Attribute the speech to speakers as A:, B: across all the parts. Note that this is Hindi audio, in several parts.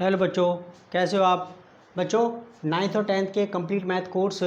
A: हेलो बच्चों, कैसे हो आप? बच्चों, 9th और 10th के कंप्लीट मैथ कोर्स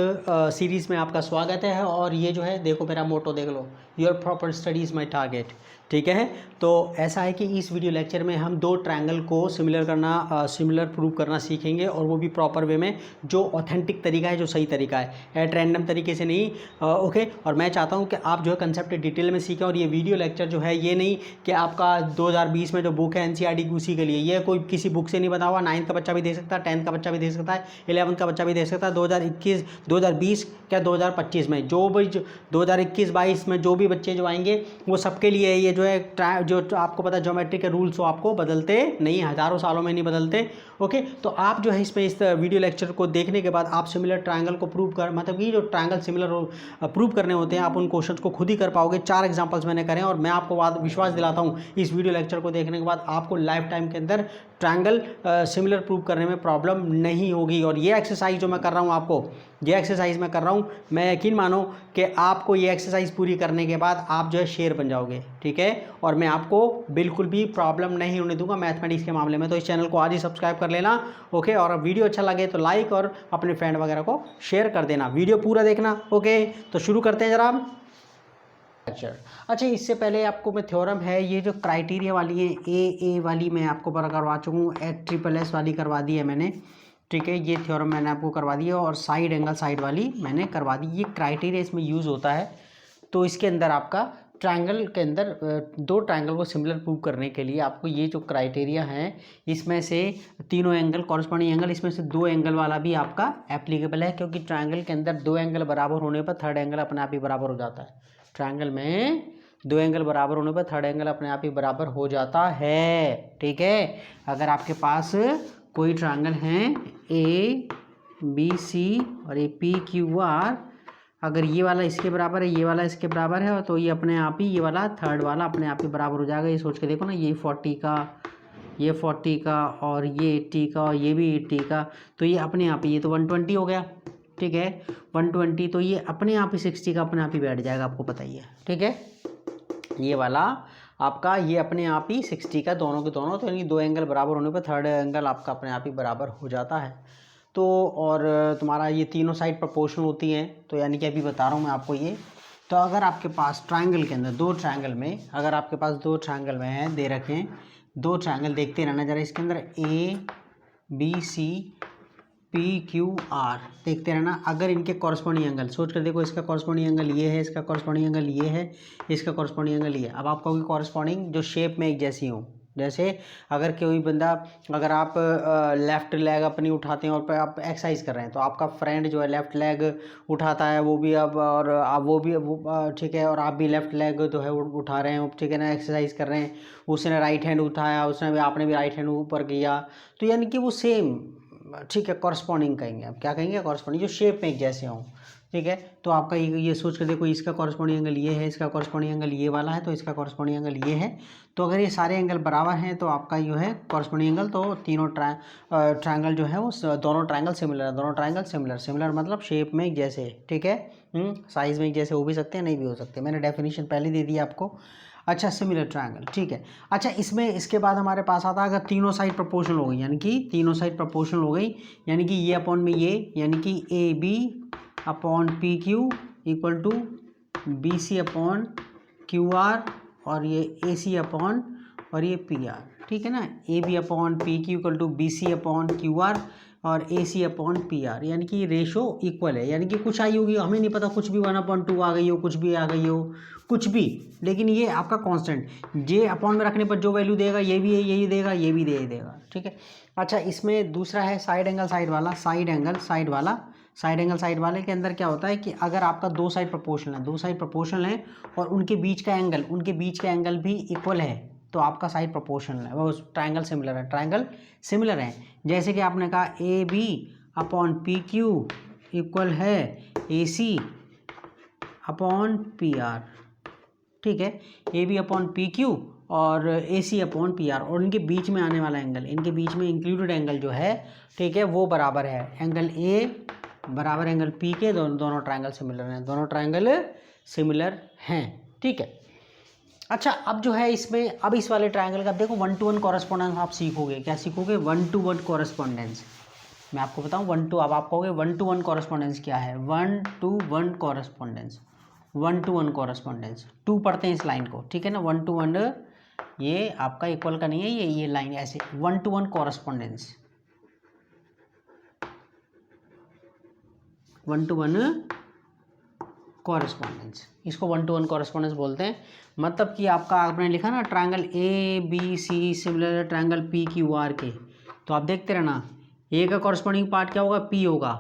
A: सीरीज़ में आपका स्वागत है। और ये जो है, देखो मेरा मोटो देख लो, your proper study is my target. ठीक है, तो ऐसा है कि इस वीडियो लेक्चर में हम दो ट्रायंगल को सिमिलर प्रूव करना सीखेंगे, और वो भी प्रॉपर वे में, जो ऑथेंटिक तरीका है, जो सही तरीका है, एट रैंडम तरीके से नहीं। ओके, और मैं चाहता हूँ कि आप जो है कंसेप्ट डिटेल में सीखें। और ये वीडियो लेक्चर जो है, ये नहीं कि आपका 2020 में जो बुक है एनसीईआरटी की, उसी के लिए, ये कोई किसी बुक से नहीं बना हुआ। 9th का बच्चा भी दे सकता है, 10th का बच्चा भी दे सकता है, 11th का बच्चा भी दे सकता है। 2021, 2020 क्या 2025 में जो भी 2021-22 में जो भी बच्चे जो आएंगे, वो सबके लिए ये जो है जो आपको पता है ज्योमेट्री के रूल्स, वो आपको बदलते नहीं, हज़ारों सालों में नहीं बदलते। ओके, तो आप जो है इसमें इस वीडियो लेक्चर को देखने के बाद आप सिमिलर ट्रायंगल को प्रूव कर, मतलब कि जो ट्रायंगल सिमिलर प्रूव करने होते हैं, आप उन क्वेश्चंस को खुद ही कर पाओगे। 4 एग्जांपल्स मैंने करे, और मैं आपको विश्वास दिलाता हूँ इस वीडियो लेक्चर को देखने के बाद आपको लाइफ टाइम के अंदर ट्रायंगल सिमिलर प्रूव करने में प्रॉब्लम नहीं होगी। और ये एक्सरसाइज जो मैं कर रहा हूँ आपको, ये एक्सरसाइज मैं कर रहा हूँ, मैं यकीन मानो कि आपको ये एक्सरसाइज पूरी करने के बाद आप जो है शेर बन जाओगे। ठीक है, और मैं आपको बिल्कुल भी प्रॉब्लम नहीं होने दूंगा मैथमेटिक्स के मामले में। तो इस चैनल को आज ही सब्सक्राइब कर लेना। ओके, और वीडियो अच्छा लगे तो लाइक और अपने फ्रेंड वगैरह को शेयर कर देना। वीडियो पूरा देखना। ओके, तो शुरू करते हैं जरा। अच्छा, इससे पहले आपको मैं थ्योरम है, ये जो क्राइटेरिया वाली है, ए वाली मैं आपको करवा चुका हूँ, SSS वाली करवा दी है मैंने। ठीक है, ये थ्योरम मैंने आपको करवा दी है, और साइड एंगल साइड वाली मैंने करवा दी। ये क्राइटेरिया इसमें यूज़ होता है। तो इसके अंदर आपका ट्रायंगल के अंदर दो ट्रायंगल को सिमिलर प्रूव करने के लिए आपको ये जो क्राइटेरिया है, इसमें से तीनों एंगल, कॉरस्पॉन्डिंग एंगल, इसमें से 2 एंगल वाला भी आपका एप्लीकेबल है, क्योंकि ट्रायंगल के अंदर 2 एंगल बराबर होने पर थर्ड एंगल अपने आप ही बराबर हो जाता है। ट्रायंगल में 2 एंगल बराबर होने पर थर्ड एंगल अपने आप ही बराबर हो जाता है। ठीक है, अगर आपके पास कोई ट्रायंगल है ABC और ये PQR, अगर ये वाला इसके बराबर है, ये वाला इसके बराबर है, तो ये अपने आप ही, ये वाला थर्ड वाला अपने आप ही बराबर हो जाएगा। ये सोच के देखो ना, ये 40 का, ये 40 का, और ये 80 का, और ये भी 80 का, तो ये अपने आप ही, ये तो 120 हो गया। ठीक है, 120, तो ये अपने आप ही 60 का अपने आप ही बैठ जाएगा, आपको पता ही है। ठीक है, ये वाला आपका, ये अपने आप ही 60 का, दोनों के दोनों, तो यानी 2 एंगल बराबर होने पर थर्ड एंगल आपका अपने आप ही बराबर हो जाता है। तो और तुम्हारा ये तीनों साइड प्रोपोर्शनल होती हैं, तो यानी कि अभी बता रहा हूँ मैं आपको ये। तो अगर आपके पास ट्रायंगल के अंदर दो ट्रायंगल में, अगर आपके पास 2 ट्रायंगल में हैं, दे रखे हैं 2 ट्रायंगल, देखते रहना जरा इसके अंदर, ABC PQR देखते रहना। अगर इनके कॉरस्पॉन्डिंग एंगल सोच कर देखो, इसका कॉरस्पॉन्डिंग एंगल ये है, इसका कॉरस्पॉन्डिंग एंगल ये है, इसका कॉरस्पॉन्डिंग एंगल ये है। अब आप कहोगे कॉरस्पॉन्डिंग जो शेप में एक जैसी हो, जैसे अगर कोई बंदा, अगर आप लेफ़्ट लेग अपनी उठाते हैं और आप एक्सरसाइज कर रहे हैं, तो आपका फ्रेंड जो है लेफ़्ट लेग उठाता है, वो भी अब, और आप वो भी, ठीक है, और आप भी लेफ़्ट लेग जो है उठा रहे हैं, ठीक है ना, एक्सरसाइज कर रहे हैं। उसने राइट हैंड उठाया, उसने भी, आपने भी राइट हैंड ऊपर किया, तो यानी कि वो सेम, ठीक है, कॉरस्पॉन्डिंग कहेंगे। आप क्या कहेंगे? कॉरस्पॉन्डिंग, जो शेप में एक जैसे हों। ठीक है, तो आपका ये सोच कर देखो, इसका कॉरस्पॉन्डिंग एंगल ये है, इसका कॉरस्पॉन्डिंग एंगल ये वाला है, तो इसका कॉरस्पॉन्डिंग एंगल ये है। तो अगर ये सारे एंगल बराबर हैं, तो आपका जो है कॉरस्पॉन्डिंग एंगल, तो तीनों ट्रायंगल जो है वो दोनों ट्रायंगल सिमिलर है। दोनों ट्रायंगल सिमिलर मतलब शेप में एक जैसे। ठीक है, साइज में एक जैसे हो भी सकते हैं, नहीं भी हो सकते। मैंने डेफिनेशन पहले दे दी आपको। अच्छा, सिमिलर ट्रायंगल, ठीक है। अच्छा, इसमें इसके बाद हमारे पास आता है, अगर तीनों साइड प्रोपोर्शनल हो गई, यानी कि तीनों साइड प्रोपोर्शनल हो गई, यानी कि ये अपॉन में ये, यानी कि AB upon PQ equal to BC upon QR, और ये AC अपॉन, और ये PR। ठीक है ना, AB upon PQ equal to BC upon QR, और AC अपॉन PR, यानी कि रेशो इक्वल है। यानी कि कुछ आई होगी, हमें नहीं पता, कुछ भी 1/2 आ गई हो, कुछ भी आ गई हो, कुछ भी, लेकिन ये आपका कांस्टेंट, जे अपॉन में रखने पर जो वैल्यू देगा, ये भी है, यही देगा, ये भी दे देगा। ठीक है, अच्छा, इसमें दूसरा है साइड एंगल साइड वाला। साइड एंगल साइड वाला, साइड एंगल साइड वाले के अंदर क्या होता है कि अगर आपका 2 साइड प्रोपोर्शनल है, 2 साइड प्रोपोर्शनल है, और उनके बीच का एंगल भी इक्वल है, तो आपका साइड प्रोपोर्शनल है, वो ट्रायंगल सिमिलर है। ट्रायंगल सिमिलर है, जैसे कि आपने कहा AB अपॉन PQ इक्वल है AC अपॉन PR। ठीक है, AB अपॉन PQ और AC अपॉन PR, और इनके बीच में आने वाला एंगल, इनके बीच में इंक्लूडेड एंगल जो है, ठीक है, वो बराबर है एंगल A बराबर एंगल P के। दोनों ट्रायंगल सिमिलर हैं, दोनों ट्रायंगल सिमिलर हैं। ठीक है, अच्छा, अब जो है इसमें, अब इस वाले ट्रायंगल का देखो 1 to 1 कॉरेस्पॉन्डेंस आप सीखोगे। क्या सीखोगे? 1 to 1 कॉरेस्पॉन्डेंस। मैं आपको बताऊं 1 to, अब आप कहोगे 1 to 1 कॉरेस्पॉन्डेंस क्या है? 1 to 1 कॉरेस्पॉन्डेंस, 1 to 1 कॉरेस्पॉन्डेंस, 2 पढ़ते हैं इस लाइन को, ठीक है ना। 1 to 1 ये आपका इक्वल का नहीं है, ये लाइन ऐसे 1 to 1 कॉरेस्पॉन्डेंस, 1 to 1 कॉरेस्पॉन्डेंस, इसको 1 to 1 कॉरेस्पॉन्डेंस बोलते हैं। मतलब कि आपका आपने लिखा ना triangle A B C similar triangle P Q R के, तो आप देखते रहना ए का कॉरेस्पॉन्डिंग पार्ट क्या होगा? पी होगा,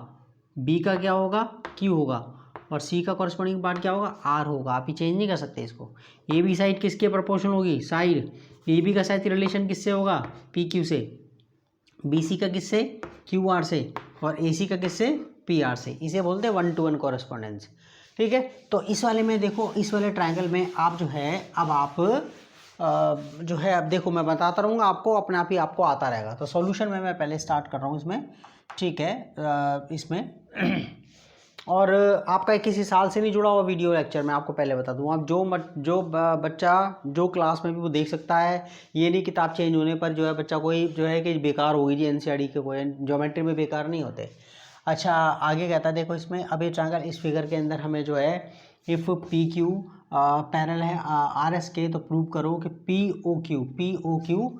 A: बी का क्या होगा? क्यू होगा, और सी का कॉरेस्पॉन्डिंग पार्ट क्या होगा? आर होगा। आप ही चेंज नहीं कर सकते इसको। ए बी साइड किसके प्रोपोर्शनल होगी? साइड। ए बी का साइड रिलेशन किससे होगा? पी क्यू से। बी सी का किससे? क्यू आर से। और ए सी का किससे? पी आर से। इसे बोलते हैं 1 to 1 कॉरेस्पॉन्डेंस, ठीक है। तो इस वाले में देखो, इस वाले ट्रायंगल में आप जो है, अब आप जो है, अब देखो मैं बताता रहूँगा आपको, अपने आप ही आपको आता रहेगा। तो सॉल्यूशन में मैं पहले स्टार्ट कर रहा हूँ इसमें, ठीक है। इसमें और आपका किसी साल से नहीं जुड़ा हुआ वीडियो लेक्चर, मैं आपको पहले बता दूँ। आप जो बच्चा जो क्लास में भी वो देख सकता है, ये नहीं किताब चेंज होने पर जो है बच्चा कोई जो है कि बेकार होगी जी, एनसीईआरटी के कोई ज्योमेट्री में बेकार नहीं होते। अच्छा, आगे कहता है देखो इसमें, अब ये ट्रायंगल इस फिगर के अंदर हमें जो है, इफ़ पी क्यू पैरेलल है आर एस के, तो प्रूव करो कि P O Q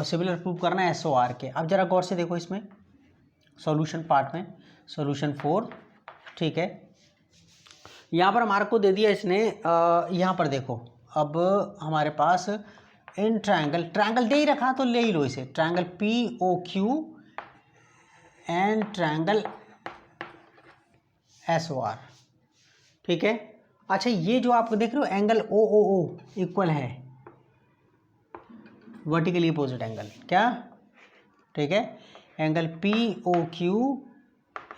A: similar prove करना है एस ओ आर के। अब जरा गौर से देखो इसमें सॉल्यूशन पार्ट में, सॉल्यूशन 4, ठीक है। यहाँ पर हमारे को दे दिया इसने, यहाँ पर देखो, अब हमारे पास इन ट्रायंगल दे ही रखा, तो ले ही लो इसे। Triangle P O Q and triangle S O R, ठीक है। अच्छा, ये जो आप देख रहे हो angle O O O equal है वर्टिकली अपोजिट एंगल, क्या? ठीक है, angle P O Q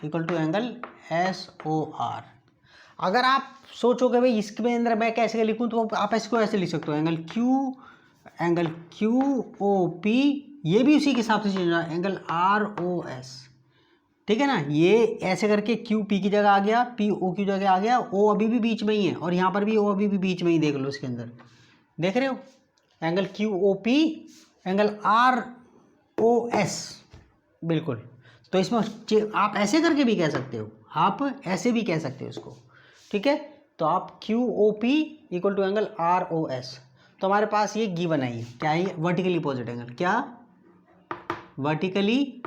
A: equal to angle S O R. अगर आप सोचोगे भाई इसके अंदर मैं कैसे लिखूं, तो आप इसको ऐसे लिख सकते हो, एंगल क्यू ओ पी, ये भी उसी के हिसाब से चेंज होगा, एंगल आर ओ एस, ठीक है ना। ये ऐसे करके क्यू पी की जगह आ गया, पी ओ की जगह आ गया, ओ अभी भी बीच में ही है, और यहाँ पर भी ओ अभी भी बीच में ही, देख लो इसके अंदर, देख रहे हो, angle Q O P, angle R O S, बिल्कुल। तो इसमें आप ऐसे करके भी कह सकते हो, आप ऐसे भी कह सकते हो इसको, ठीक है। तो आप Q O P equal to angle R O S, तो हमारे पास ये गिवन है, क्या है? वर्टिकली अपोजिट एंगल, क्या? वर्टिकली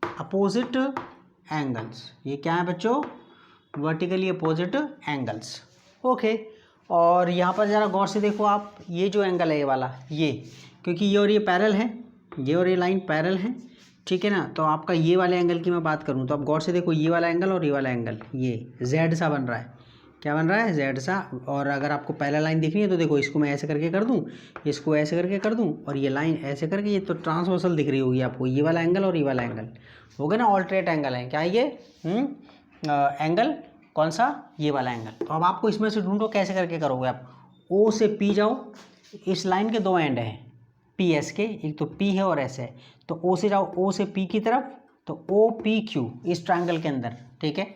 A: अपोजिट एंगल्स, ये क्या है बच्चों? Vertically opposite angles, okay. और यहाँ पर ज़रा गौर से देखो आप, ये जो एंगल है ये वाला, ये क्योंकि ये और ये पैरेलल है, ये और ये लाइन पैरेलल है, ठीक है ना। तो आपका ये वाले एंगल की मैं बात करूँ, तो आप गौर से देखो, ये वाला एंगल और ये वाला एंगल, ये जेड सा बन रहा है, क्या बन रहा है? जेड सा। और अगर आपको पहला लाइन दिखनी है तो देखो, इसको मैं ऐसे करके कर दूं, इसको ऐसे करके कर दूं, और ये लाइन ऐसे करके, ये तो ट्रांसवर्सल दिख रही होगी आपको, ये वाला एंगल और ये वाला एंगल हो गया ना, ऑल्टरनेट एंगल है, क्या ये? एंगल कौन सा? ये वाला एंगल। तो अब आपको इसमें से ढूंढो, कैसे करके करोगे आप? ओ से पी जाओ, इस लाइन के दो एंड हैं पी एस के, एक तो पी है और एस है, तो ओ से जाओ, ओ से पी की तरफ, तो ओ पी क्यू इस ट्रायंगल के अंदर, ठीक है,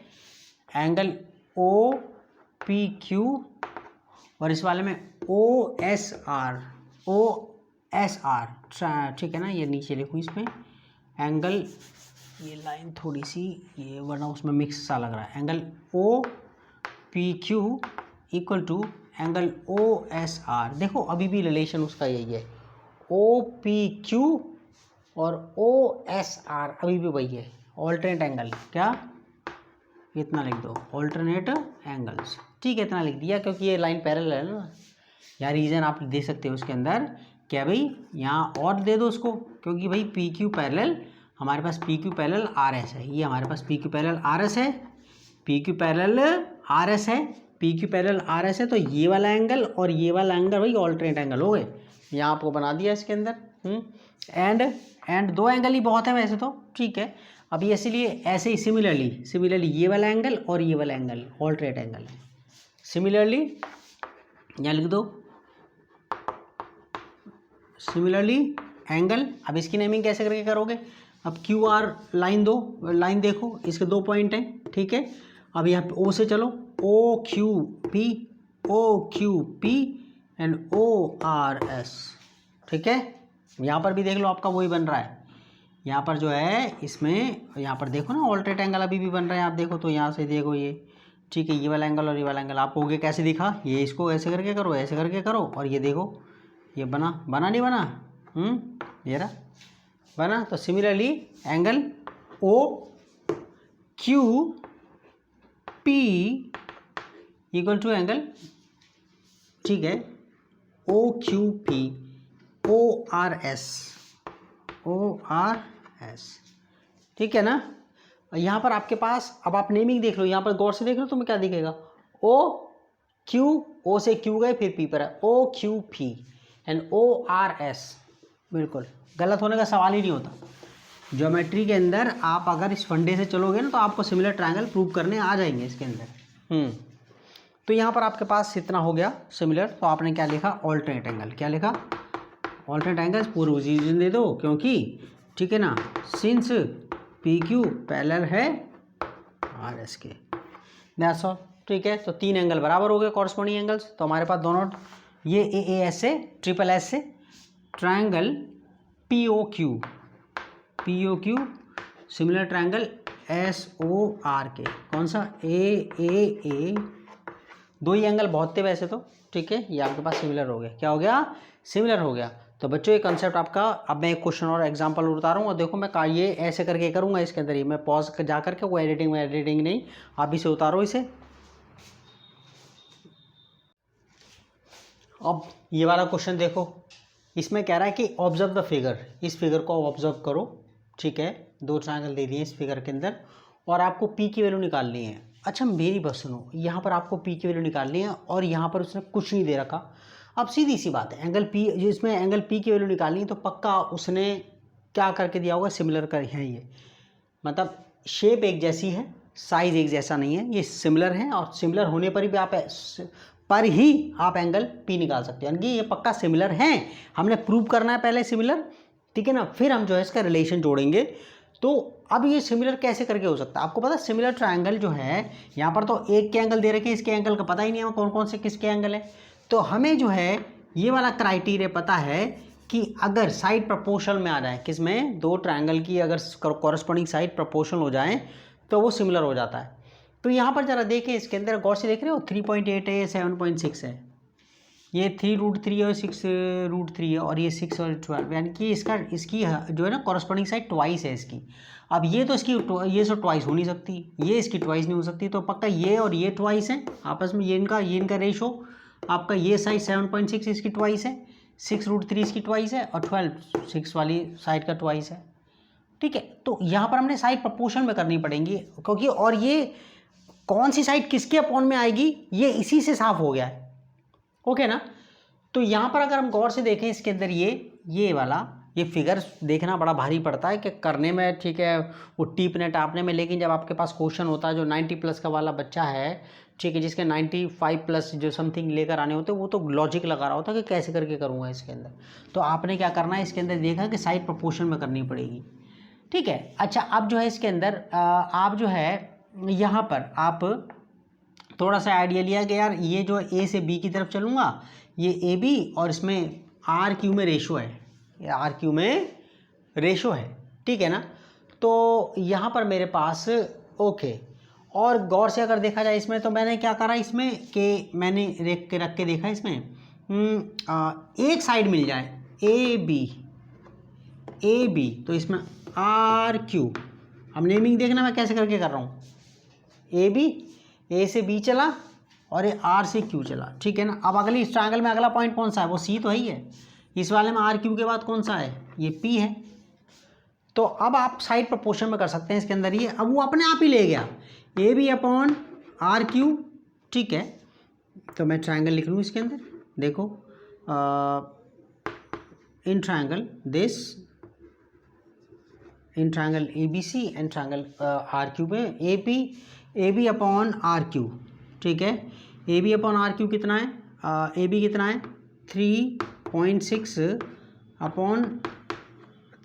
A: एंगल ओ पी क्यू, और इस वाले में ओ एस आर, ठीक है ना। ये नीचे लिखूँ इसमें एंगल, ये लाइन थोड़ी सी ये वरना उसमें मिक्स सा लग रहा है, angle O P Q equal to angle O S R. देखो अभी भी रिलेशन उसका यही है, ओ पी क्यू और ओ एस आर अभी भी वही है, ऑल्टरनेट एंगल, क्या? इतना लिख दो, ऑल्टरनेट एंगल्स, ठीक है, इतना लिख दिया, क्योंकि ये लाइन पैरेलल है ना। या रीज़न आप दे सकते हो उसके अंदर, क्या भाई, यहाँ और दे दो उसको, क्योंकि भाई पी क्यू पैरेलल, हमारे पास P Q parallel R S है, ये हमारे पास P Q parallel R S है, P Q parallel R S है, P Q parallel R S है, तो ये वाला एंगल और ये वाला एंगल भाई ऑल्टरनेट एंगल हो गए। यहाँ आपको बना दिया इसके अंदर, एंड दो एंगल ही बहुत है वैसे तो, ठीक है। अभी इसीलिए ऐसे ही सिमिलरली ये वाला एंगल और ये वाला एंगल ऑल्टरनेट एंगल है। सिमिलरली यहाँ लिख दो, सिमिलरली एंगल। अब इसकी नेमिंग कैसे करके करोगे? अब क्यू आर लाइन देखो, इसके दो पॉइंट हैं, ठीक है। अब यहाँ पे ओ से चलो, O Q P, OQP and ORS। ठीक है, यहाँ पर भी देख लो आपका वही बन रहा है। यहाँ पर जो है इसमें, यहाँ पर देखो ना ऑल्टरेट एंगल अभी भी बन रहे हैं। आप देखो तो यहाँ से देखो ये, ठीक है, ये वाला एंगल और ये वाला एंगल आप कहोगे कैसे दिखा, ये इसको ऐसे करके करो, ऐसे करके करो, और ये देखो ये बना नहीं बना, ये रहा बना। तो similarly angle OQP equal to angle, ठीक है, OQP ORS, ठीक है ना। यहाँ पर आपके पास, अब आप नेमिंग देख लो, यहाँ पर गौर से देख लो तुम्हें क्या दिखेगा, O से Q गए फिर P पर है, OQP एंड ORS। बिल्कुल गलत होने का सवाल ही नहीं होता। ज्योमेट्री के अंदर आप अगर इस फंडे से चलोगे ना तो आपको सिमिलर ट्रायंगल प्रूव करने आ जाएंगे इसके अंदर। तो यहाँ पर आपके पास इतना हो गया सिमिलर। तो आपने क्या लिखा, ऑल्टरनेट एंगल। क्या लिखा, ऑल्टरनेट एंगल पूर्व रीजन दे दो, क्योंकि ठीक है ना, सिंस PQ पैरेलल है RS के, दैट्स ऑल। ठीक है, तो 3 एंगल बराबर हो गए कॉरस्पॉन्डिंग एंगल्स। तो हमारे पास दोनों, ये AAS से ट्रिपल S से triangle POQ similar triangle SOR के, कौन सा, AAA। 2 ही एंगल बहुत थे वैसे तो, ठीक है, ये आपके पास सिमिलर हो गया। क्या हो गया, सिमिलर हो गया। तो बच्चों ये कंसेप्ट आपका, अब मैं एक क्वेश्चन और एग्जांपल उतारूँ और देखो मैं ये ऐसे करके करूँगा इसके अंदर ही, मैं पॉज जा करके, वो एडिटिंग नहीं, आप इसे उतारो इसे। अब ये वाला क्वेश्चन देखो, इसमें कह रहा है कि ऑब्जर्व द फिगर, इस फिगर को ऑब्जर्व करो, ठीक है। 2 ट्रायंगल दे दिए इस फिगर के अंदर और आपको P की वैल्यू निकालनी है। अच्छा मेरी बात सुनो, यहाँ पर आपको P की वैल्यू निकालनी है और यहाँ पर उसने कुछ नहीं दे रखा। अब सीधी सी बात है, एंगल P, जिसमें एंगल P की वैल्यू निकालनी है तो पक्का उसने क्या करके दिया होगा, सिमिलर कर है ये, मतलब शेप एक जैसी है, साइज एक जैसा नहीं है, ये सिमिलर है और सिमिलर होने पर ही आप एंगल P निकाल सकते हो, यानी कि ये पक्का सिमिलर हैं। हमने प्रूव करना है पहले सिमिलर, ठीक है ना, फिर हम जो है इसका रिलेशन जोड़ेंगे। तो अब ये सिमिलर कैसे करके हो सकता है, आपको पता है सिमिलर ट्रायंगल जो है, यहाँ पर तो एक के एंगल दे रखे हैं, इसके एंगल का पता ही नहीं है कौन कौन से किसके एंगल है। तो हमें जो है ये वाला क्राइटेरिया पता है कि अगर साइड प्रोपोर्शनल में आ जाए, किसमें, 2 ट्रायंगल की अगर कॉरस्पॉन्डिंग साइड प्रोपोर्शनल हो जाए तो वो सिमिलर हो जाता है। तो यहाँ पर ज़रा देखें, इसके अंदर गौर से देख रहे हो, 3.8 है, 7.6 है, ये 3√3 और 6√3 है, और ये 6 और 12, यानी कि इसकी जो है ना कॉरस्पॉन्डिंग साइड ट्वाइस है इसकी। अब ये तो इसकी ये सो ट्वाइस हो नहीं सकती, ये इसकी ट्वाइस नहीं हो सकती, तो पक्का ये और ये ट्वाइस है आपस में, ये इनका रेशो आपका, ये साइड 7.6 इसकी ट्वाइस है, 6√3 इसकी ट्वाइस है, और 12 6 वाली साइड का ट्वाइस है, ठीक है। तो यहाँ पर हमने साइड प्रपोर्शन में करनी पड़ेंगी, क्योंकि और ये कौन सी साइड किसके अपॉन में आएगी ये इसी से साफ हो गया है, ओके ना। तो यहाँ पर अगर हम गौर से देखें इसके अंदर ये वाला, ये फिगर देखना बड़ा भारी पड़ता है कि करने में, ठीक है, वो टीपने टापने में, लेकिन जब आपके पास क्वेश्चन होता है जो 90+ का वाला बच्चा है, ठीक है, जिसके 95+ जो समथिंग लेकर आने होते हैं, वो तो लॉजिक लगा रहा होता है कि कैसे करके करूँगा इसके अंदर। तो आपने क्या करना है इसके अंदर, देखा कि साइड प्रोपोर्शन में करनी पड़ेगी, ठीक है। अच्छा अब जो है इसके अंदर आप जो है यहाँ पर आप थोड़ा सा आइडिया लिया कि यार ये जो A से B की तरफ चलूँगा, ये AB और इसमें RQ में रेशो है, RQ में रेशो है, ठीक है ना। तो यहाँ पर मेरे पास ओके, और गौर से अगर देखा जाए इसमें, तो मैंने क्या करा इसमें कि मैंने रख के देखा इसमें एक साइड मिल जाए AB, तो इसमें RQ, अब नेमिंग देखना मैं कैसे करके कर रहा हूँ, AB, A से B चला और ये R से Q चला, ठीक है ना। अब अगली इस ट्रायंगल में अगला पॉइंट कौन सा है, वो C तो ही है, इस वाले में RQ के बाद कौन सा है, ये P है। तो अब आप साइड प्रोपोर्शन में कर सकते हैं इसके अंदर, ये अब वो अपने आप ही ले गया AB/RQ, ठीक है। तो मैं ट्रायंगल लिख लूँ इसके अंदर, देखो in triangle ABC and triangle RQ में AB/RQ, ठीक है। AB/RQ कितना है, AB कितना है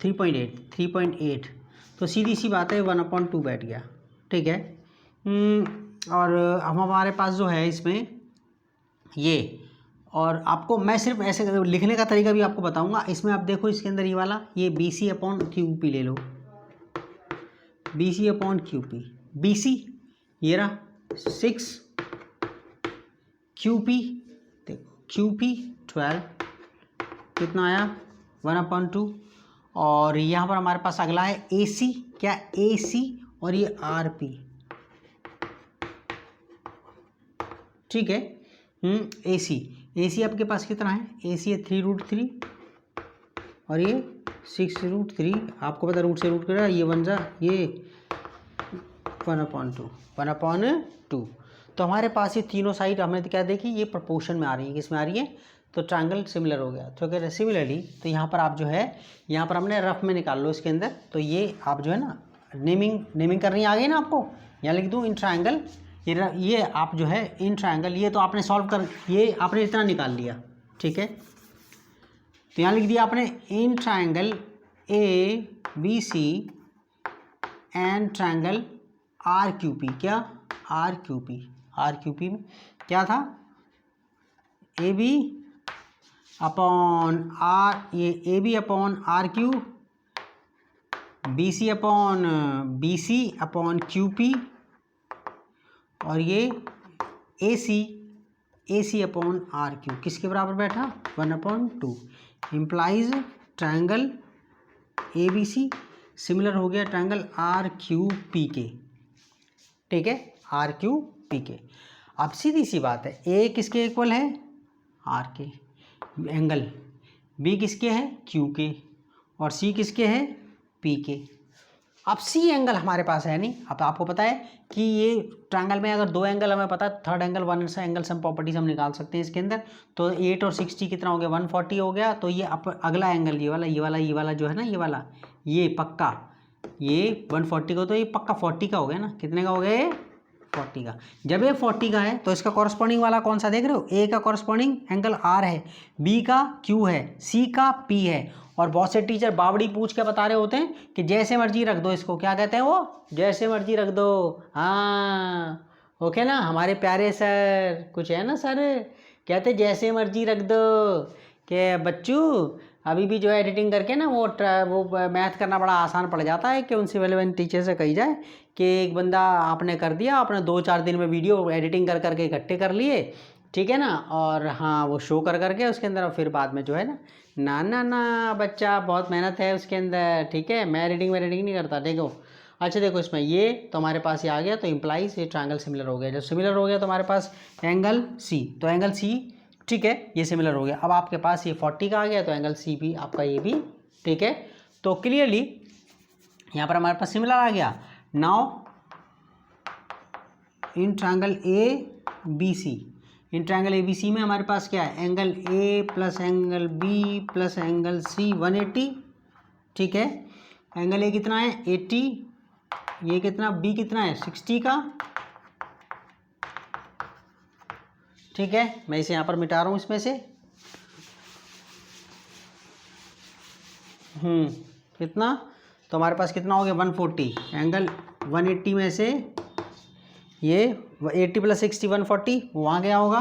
A: 3.8, तो सीधी सी बात है 1/2 बैठ गया, ठीक है। और हम हमारे पास जो है इसमें ये, और आपको मैं सिर्फ ऐसे लिखने का तरीका भी आपको बताऊंगा। इसमें आप देखो इसके अंदर ये वाला, ये B C upon Q P ले लो, B C upon Q P, B C ये रहा 6, क्यू पी देखो क्यू पी 12, कितना आया 1/2। और यहाँ पर हमारे पास अगला है ए सी, क्या ए सी, और ये आर पी, ठीक है। ए सी आपके पास कितना है, ए सी है 3√3 और ये 6√3, आपको पता रूट से रूट करा, ये बन जा ये 1/2। तो हमारे पास ये तीनों साइड हमने क्या देखी, ये प्रोपोर्शन में आ रही है, किस में आ रही है, तो ट्रायंगल सिमिलर हो गया। तो अगर सिमिलरली तो यहाँ पर आप जो है, यहाँ पर हमने रफ में निकाल लो इसके अंदर, तो ये आप जो है ना नेमिंग करनी आ गई ना आपको, यहाँ लिख दूँ इन ट्रायंगल, ये आप जो है इन ट्रायंगल, ये तो आपने सॉल्व कर, ये आपने इतना निकाल लिया, ठीक है। तो यहाँ लिख दिया आपने in triangle A B C and triangle R Q P, क्या आर क्यू पी में क्या था, ए बी अपॉन आर, ये A B upon R Q, B C upon Q P, और ये A C upon R Q किसके बराबर बैठा 1/2, implies triangle A B C similar हो गया ट्रायंगल आर क्यू पी के, ठीक है, आर क्यू पी के। अब सीधी सी बात है, ए किसके इक्वल है आर के, एंगल बी किसके है क्यू के, और सी किसके है पी के। अब सी एंगल हमारे पास है नहीं, अब आपको पता है कि ये ट्रायंगल में अगर दो एंगल हमें पता है, third angle one angle some properties हम निकाल सकते हैं इसके अंदर। तो 8 और 60 कितना हो गया 140 हो गया। तो ये अगला एंगल ये वाला जो है ना, ये वाला ये पक्का ये 140 का, तो ये पक्का 40 का हो गया ना, कितने का हो गया ये 40 का। जब ये 40 का है तो इसका कॉरस्पॉन्डिंग वाला कौन सा देख रहे हो, ए का कॉरस्पॉन्डिंग एंगल आर है, बी का क्यू है, सी का पी है। और बहुत से टीचर बावड़ी पूछ के बता रहे होते हैं कि जैसे मर्जी रख दो इसको, क्या कहते हैं वो, जैसे मर्जी रख दो। हाँ ओके ना, हमारे प्यारे सर कुछ है ना सर, कहते जैसे मर्जी रख दो, कि बच्चों अभी भी जो है एडिटिंग करके ना वो मैथ करना बड़ा आसान पड़ जाता है, कि उनसे रिलेवेंट टीचर से कही जाए कि एक बंदा आपने कर दिया, आपने 2-4 दिन में वीडियो एडिटिंग कर करके इकट्ठे कर लिए, ठीक है ना, और हाँ वो शो कर करके उसके अंदर, और फिर बाद में जो है ना बच्चा बहुत मेहनत है उसके अंदर, ठीक है, मैं एडिटिंग नहीं करता, देखो। अच्छा देखो इसमें ये तो हमारे पास ये आ गया, तो इम्प्लाइज ये ट्रायंगल सिमिलर हो गया। जब सिमिलर हो गया तो हमारे पास एंगल सी, तो एंगल सी ठीक है ये सिमिलर हो गया। अब आपके पास ये 40 का आ गया, तो एंगल सी भी आपका ये भी ठीक है। तो क्लियरली यहाँ पर हमारे पास सिमिलर आ गया। Now in triangle A B C, in triangle A B C में हमारे पास क्या है, angle A plus angle B plus angle C 180, ठीक है। एंगल ए कितना है 80, ये कितना बी कितना है 60 का, ठीक है। मैं इसे यहाँ पर मिटा रहा हूँ इसमें से, कितना, तो हमारे पास कितना हो गया 140, एंगल 180 में से ये 80 प्लस 60 140 वहाँ गया होगा,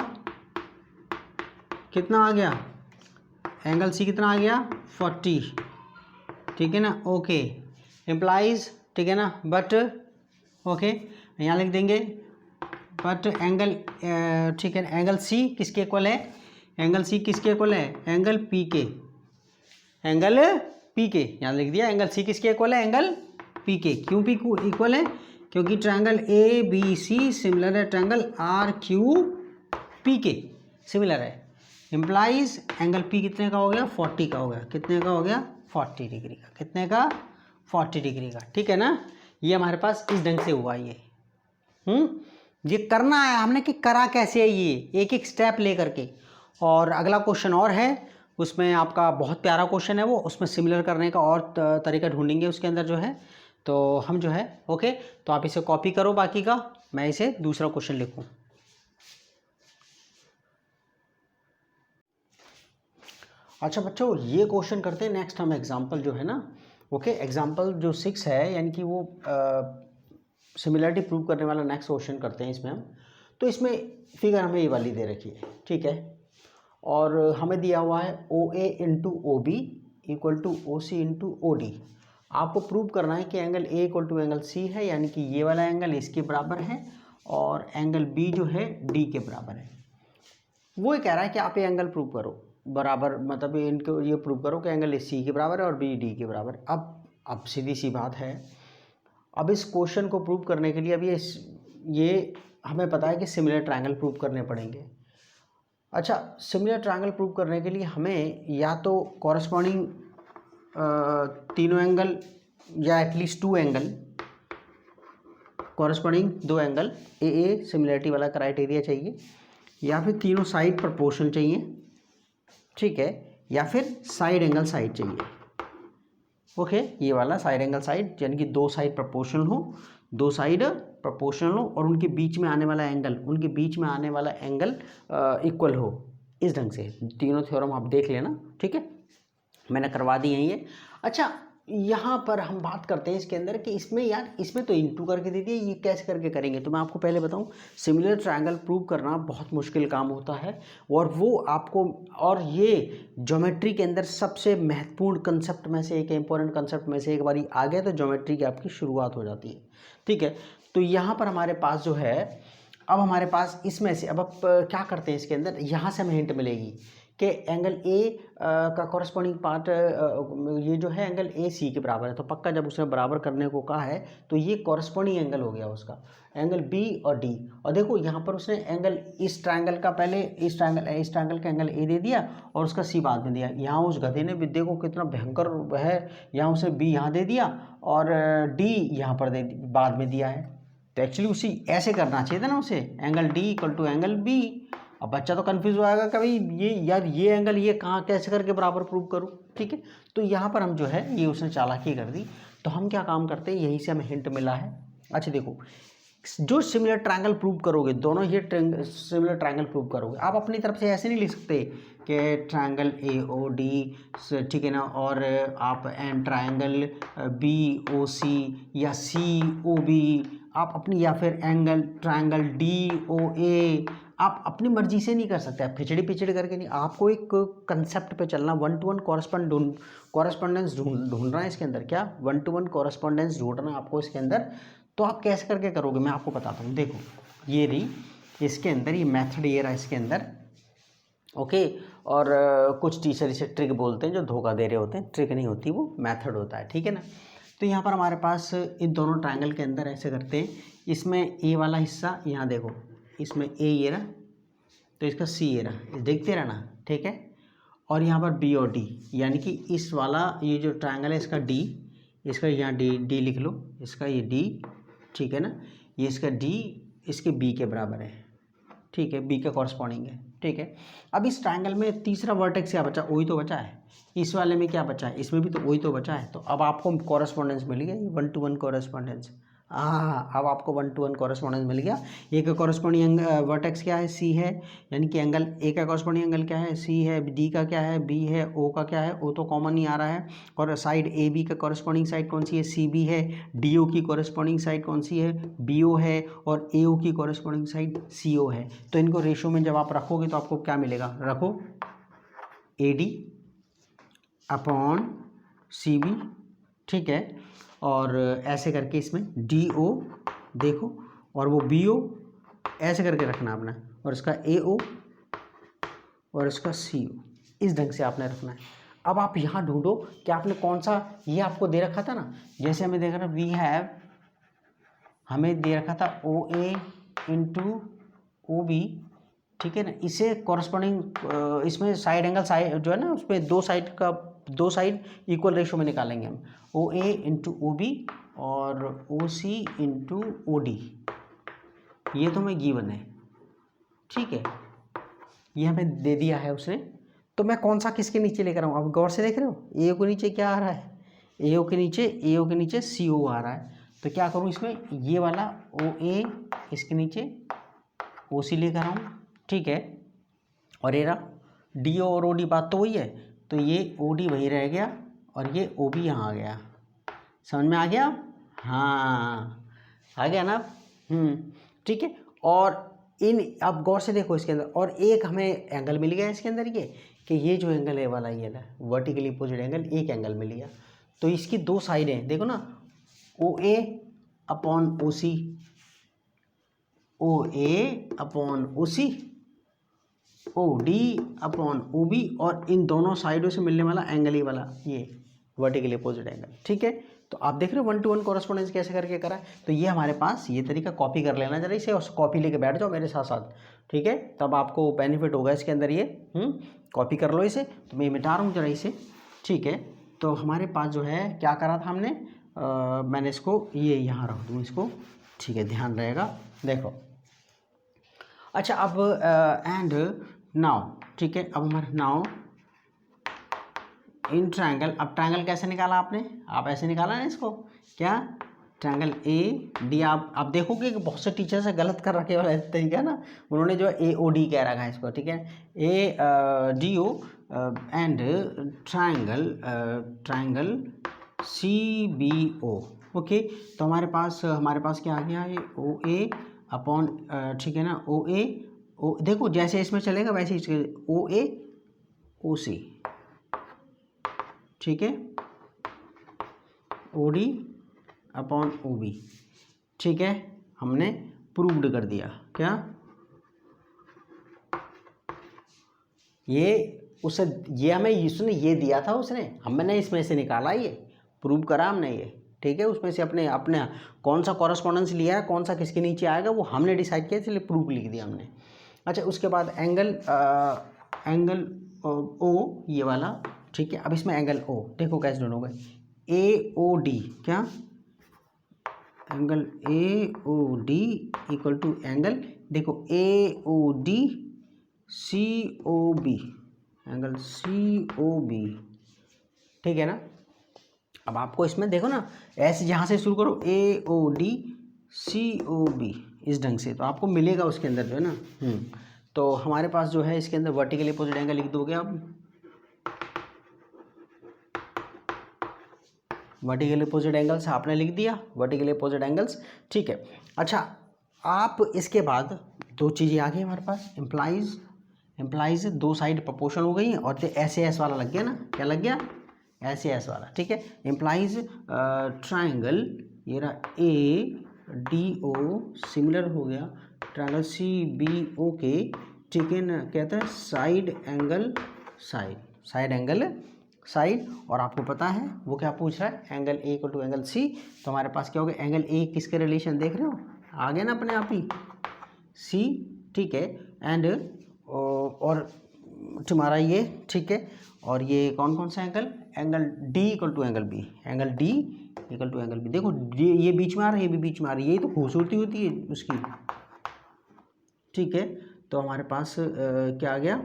A: कितना आ गया एंगल सी कितना आ गया 40, ठीक है ना, ओके इम्प्लाइज, ठीक है ना, बट ओके यहाँ लिख देंगे बट एंगल, ठीक है, एंगल सी किसके इक्वल है, एंगल सी किसके इक्वल है, एंगल पी के, एंगल पी के यहाँ लिख दिया, एंगल सी किसके इक्वल है, एंगल पी के। क्यों पी को इक्वल है, क्योंकि triangle A B C similar है ट्रायंगल आर क्यू पी के सिमिलर है, इम्प्लाइज एंगल पी कितने का हो गया 40 का हो गया, कितने का हो गया 40 डिग्री का, कितने का 40 डिग्री का, ठीक है ना। ये हमारे पास इस ढंग से हुआ ये करना है हमने कि करा कैसे है, ये एक एक स्टेप ले करके। और अगला क्वेश्चन और है, उसमें आपका बहुत प्यारा क्वेश्चन है वो, उसमें सिमिलर करने का और तरीका ढूंढेंगे उसके अंदर जो है, तो हम जो है ओके। तो आप इसे कॉपी करो बाकी का, मैं इसे दूसरा क्वेश्चन लिखूं। अच्छा बच्चों ये क्वेश्चन करते हैं नेक्स्ट हम एग्जांपल जो है ना, ओके एग्जांपल जो 6 है, यानी कि वो सिमिलरिटी प्रूव करने वाला नेक्स्ट क्वेश्चन करते हैं इसमें हम। तो इसमें फिगर हमें ये वाली दे रखी है, ठीक है, और हमें दिया हुआ है OA into OB equal to OC into OD। आपको प्रूव करना है कि angle A equal to angle C है, यानी कि ये वाला एंगल इसके बराबर है और एंगल B जो है D के बराबर है। वो ये कह रहा है कि आप ये एंगल प्रूव करो बराबर, मतलब इनको ये प्रूव करो कि एंगल C के बराबर है और B D के बराबर। अब सीधी सी बात है, अब इस क्वेश्चन को प्रूव करने के लिए अब ये हमें पता है कि सिमिलर ट्रायंगल प्रूव करने पड़ेंगे। अच्छा, सिमिलर ट्रायंगल प्रूव करने के लिए हमें या तो कॉरस्पॉन्डिंग तीनों एंगल या at least 2 angle, corresponding 2 angle A similarity वाला क्राइटेरिया चाहिए, या फिर तीनों साइड प्रोपोर्शनल चाहिए, ठीक है, या फिर साइड एंगल साइड चाहिए। ओके, ये वाला साइड एंगल साइड, यानी कि 2 साइड प्रोपोर्शनल हो, 2 साइड प्रोपोर्शनल हो और उनके बीच में आने वाला एंगल इक्वल हो। इस ढंग से तीनों थ्योरम आप देख लेना, ठीक है, मैंने करवा दी है ये। अच्छा, यहाँ पर हम बात करते हैं इसके अंदर कि इसमें यार इसमें तो इंटू करके दे दिया, ये कैसे करके करेंगे। तो मैं आपको पहले बताऊँ, सिमिलर ट्रायंगल प्रूव करना बहुत मुश्किल काम होता है, और वो आपको, और ये ज्योमेट्री के अंदर सबसे महत्वपूर्ण कंसेप्ट में से एक, इंपॉर्टेंट कंसेप्ट में से एक बारी आ गया तो ज्योमेट्री की आपकी शुरुआत हो जाती है, ठीक है। तो यहाँ पर हमारे पास जो है, अब हमारे पास इसमें से अब क्या करते हैं इसके अंदर, यहाँ से हमें हिंट मिलेगी कि एंगल ए का कॉरस्पॉन्डिंग पार्ट ये जो है एंगल ए सी के बराबर है। तो पक्का जब उसने बराबर करने को कहा है तो ये कॉरस्पॉन्डिंग एंगल हो गया उसका, एंगल बी और डी। और देखो यहाँ पर उसने एंगल इस ट्रायंगल का पहले इस ट्रायंगल का एंगल ए दे दिया और उसका सी बाद में दिया। यहाँ उस गधे ने भी देखो कितना भयंकर है, यहाँ उसने बी यहाँ दे दिया और डी यहाँ पर बाद में दिया है। तो एक्चुअली उसी ऐसे करना चाहिए था ना उसे, angle D equal to angle B. अब बच्चा तो कंफ्यूज हो जाएगा कि भाई ये यार ये एंगल ये कहाँ कैसे करके बराबर प्रूव करूँ, ठीक है। तो यहाँ पर हम जो है ये उसने चालाकी कर दी। तो हम क्या काम करते हैं, यहीं से हमें हिंट मिला है। अच्छा देखो, जो सिमिलर ट्रायंगल प्रूव करोगे, दोनों ही सिमिलर ट्रायंगल प्रूव करोगे, आप अपनी तरफ से ऐसे नहीं लिख सकते कि ट्रायंगल AOD, ठीक है ना, और आप एंड ट्रायंगल BOC या COB आप अपनी, या फिर एंगल ट्रायंगल DOA आप अपनी मर्जी से नहीं कर सकते, आप खिचड़ी पिचड़ी करके नहीं। आपको एक कंसेप्ट पे चलना, 1-to-1 कॉरस्पॉन्डेंस ढूंढना है इसके अंदर, क्या 1-to-1 कॉरस्पॉन्डेंस ढूंढना आपको इसके अंदर। तो आप कैसे करके करोगे मैं आपको बताता हूँ। देखो ये रही इसके अंदर, ये मेथड ये रहा इसके अंदर, ओके। और कुछ टीचर इसे ट्रिक बोलते हैं, जो धोखा दे रहे होते हैं, ट्रिक नहीं होती वो मेथड होता है, ठीक है ना। तो यहाँ पर हमारे पास इन दोनों ट्रायंगल के अंदर ऐसे करते हैं, इसमें ए वाला हिस्सा यहाँ देखो, इसमें ए ये रहा तो इसका सी ये रहा, देखते रहना, ठीक है। और यहाँ पर बी और डी, यानी कि इस वाला ये जो ट्रायंगल है इसका डी, इसका यहाँ डी लिख लो, इसका ये डी, ठीक है ना, ये इसका डी इसके बी के बराबर है, ठीक है, बी का कॉरस्पॉन्डिंग है, ठीक है। अब इस ट्रायंगल में तीसरा वर्टेक्स क्या बचा, वही तो बचा है। इस वाले में क्या बचा है, इसमें भी तो वही तो बचा है। तो अब आपको कॉरस्पॉन्डेंस मिल गया, 1-to-1 कॉरस्पॉन्डेंस। हाँ, अब आपको 1-to-1 कॉरस्पॉन्डेंस मिल गया। ए का कॉरस्पॉन्डिंग वर्टेक्स क्या है, सी है, यानी कि एंगल ए का कॉरस्पॉन्डिंग एंगल क्या है, सी है, डी का क्या है, बी है, ओ का क्या है, ओ तो कॉमन ही आ रहा है। और साइड ए बी का कॉरस्पॉन्डिंग साइड कौन सी है, सी बी है। डी ओ की कॉरस्पॉन्डिंग साइड कौन सी है, बी ओ है। और ए ओ की कॉरस्पॉन्डिंग साइड सी ओ है। तो इनको रेशो में जब आप रखोगे तो आपको क्या मिलेगा, रखो A D upon C B, ठीक है। और ऐसे करके इसमें डी ओ देखो, और वो बी ओ ऐसे करके रखना आपने, और इसका ए ओ और इसका सी ओ, इस ढंग से आपने रखना है। अब आप यहाँ ढूंढो कि आपने कौन सा, ये आपको दे रखा था ना, जैसे हमें दे रखा वी हैव, हमें दे रखा था ओ ए इंटू ओ बी, ठीक है ना। इसे कॉरस्पॉन्डिंग इसमें साइड एंगल साइड जो है ना, उसमें दो साइड इक्वल रेशो में निकालेंगे हम, ओ ए इंटू ओ बी और ओ सी इंटू ओ डी। ये तो हमें गिवन है, ठीक है, ये हमें दे दिया है उसने। तो मैं कौन सा किसके नीचे लेकर आऊँ, आप गौर से देख रहे हो, ए ओ के नीचे क्या आ रहा है, ए ओ के नीचे सी ओ आ रहा है। तो क्या करूँ इसमें, ये वाला ओ ए इसके नीचे ओ सी लेकर आऊँ, ठीक है। और ये रहा डी ओ और ओ डी, बात तो वही है। तो ये ओ डी वही रह गया और ये ओ बी यहाँ आ गया, समझ में आ गया, हाँ आ गया ना, ठीक है। और इन अब गौर से देखो इसके अंदर, और एक हमें एंगल मिल गया इसके अंदर ये कि ये जो एंगल है वाला ये ना वर्टिकली अपोजिट एंगल, एक एंगल मिल गया। तो इसकी दो साइडें देखो ना, O A upon O C, O A upon O C, O D upon O B, और इन दोनों साइडों से मिलने वाला एंगल ही वाला ये वर्टिकली अपोजिट एंगल। ठीक है, तो आप देख रहे हो 1 to 1 कॉरेस्पॉन्डेंस कैसे करके करा है। तो ये हमारे पास ये तरीका कॉपी कर लेना जरा इसे, और कॉपी लेके बैठ जाओ मेरे साथ साथ। ठीक है, तब आपको बेनिफिट होगा इसके अंदर ये। कॉपी कर लो इसे, तो मैं मिटा रहा हूँ जरा इसे। ठीक है, तो हमारे पास जो है क्या करा था हमने, मैंने इसको ये यहाँ रख दूँ इसको। ठीक है, ध्यान रहेगा। देखो अच्छा, अब एंड नाउ, ठीक है, अब हमारे नाउ इन ट्रायंगल। अब ट्रायंगल कैसे निकाला आपने, आप ऐसे निकाला ना इसको, क्या ट्रायंगल ए डी। आप देखोगे कि बहुत से टीचर से गलत कर रखे वाला तरीका है ना, उन्होंने जो ए ओ डी कह रखा है इसको। ठीक है, A D O and triangle C B O. Okay, तो हमारे पास क्या आ गया, ये ओ ए अपॉन, ठीक है ना, ओ ए ओ, देखो जैसे इसमें चलेगा वैसे ही ओ ए ओ सी। ठीक है, O D upon O B. ठीक है, हमने प्रूव्ड कर दिया। क्या ये उसे, ये हमें उसने ये दिया था उसने, हमने इसमें से निकाला, ये प्रूव करा हमने ये। ठीक है, उसमें से अपने कौन सा कॉरेस्पॉन्डेंस लिया है, कौन सा किसके नीचे आएगा, वो हमने डिसाइड किया, इसलिए प्रूव लिख दिया हमने। अच्छा, उसके बाद एंगल ओ ये वाला। ठीक है, अब इसमें एंगल ओ देखो कैसे ढूंढोगे, ए ओ डी, क्या angle A O D equal to angle, देखो A O D C O B, angle C O B. ठीक है ना, अब आपको इसमें देखो ना, ऐसे यहाँ से शुरू करो, ए O D C O B, इस ढंग से, तो आपको मिलेगा उसके अंदर जो है ना। तो हमारे पास जो है इसके अंदर वर्टिकली अपोजिट एंगल लिख दोगे आप, वर्टिकली अपोजिट एंगल्स आपने लिख दिया, वर्टिकली अपोजिट एंगल्स। ठीक है, अच्छा, आप इसके बाद दो चीज़ें आ गई हमारे पास, इम्प्लाइज दो साइड प्रोपोर्शन हो गई हैं, और जो एस एस वाला लग गया ना, क्या लग गया, एस एस वाला। ठीक है, इम्प्लाइज ट्राइंगल ये रहा ए डी ओ सिमिलर हो गया ट्राइंगल सी बी ओ के। ठीक है ना, कहता है साइड एंगल साइड, और आपको पता है वो क्या पूछ रहा है, angle A equal to angle C. तो हमारे पास क्या हो गया, एंगल ए किसके रिलेशन देख रहे हो, आ गया ना अपने आप ही, सी। ठीक है, एंड और तुम्हारा ये, ठीक है, और ये कौन सा angle D equal to angle B, देखो ये बीच में आ रहा है, ये भी बीच में आ रहा है, यही तो खूबसूरती होती है उसकी। ठीक है, तो हमारे पास क्या आ गया,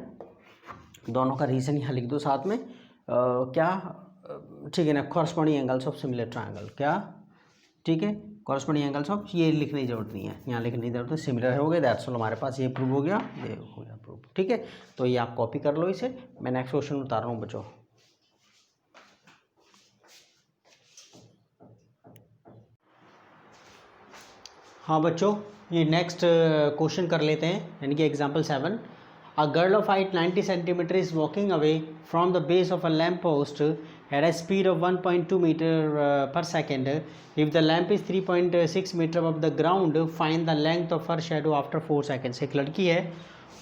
A: दोनों का रीज़न यहाँ लिख दो साथ में। क्या, ठीक है ना, corresponding angles of similar triangle, क्या, ठीक है, कॉरस्पॉन्डिंग एंगल्स ऑफ, ये लिखने की जरूरत नहीं है, यहाँ लिखने की जरूरत है, सिमिलर हो गए, दैट्स ऑल। हमारे पास ये प्रूव हो गया, ये हो गया प्रूव। ठीक है, तो ये आप कॉपी कर लो इसे, मैं नेक्स्ट क्वेश्चन उतार रहा हूँ बच्चों। हाँ बच्चों, ये नेक्स्ट क्वेश्चन कर लेते हैं, यानी कि example 7। A girl of height 90 cm is walking away from the base of a lamp post at a speed of 1.2 meter per second. If the lamp is 3.6 meter above the ground, find the length of her shadow after 4 seconds. एक लड़की है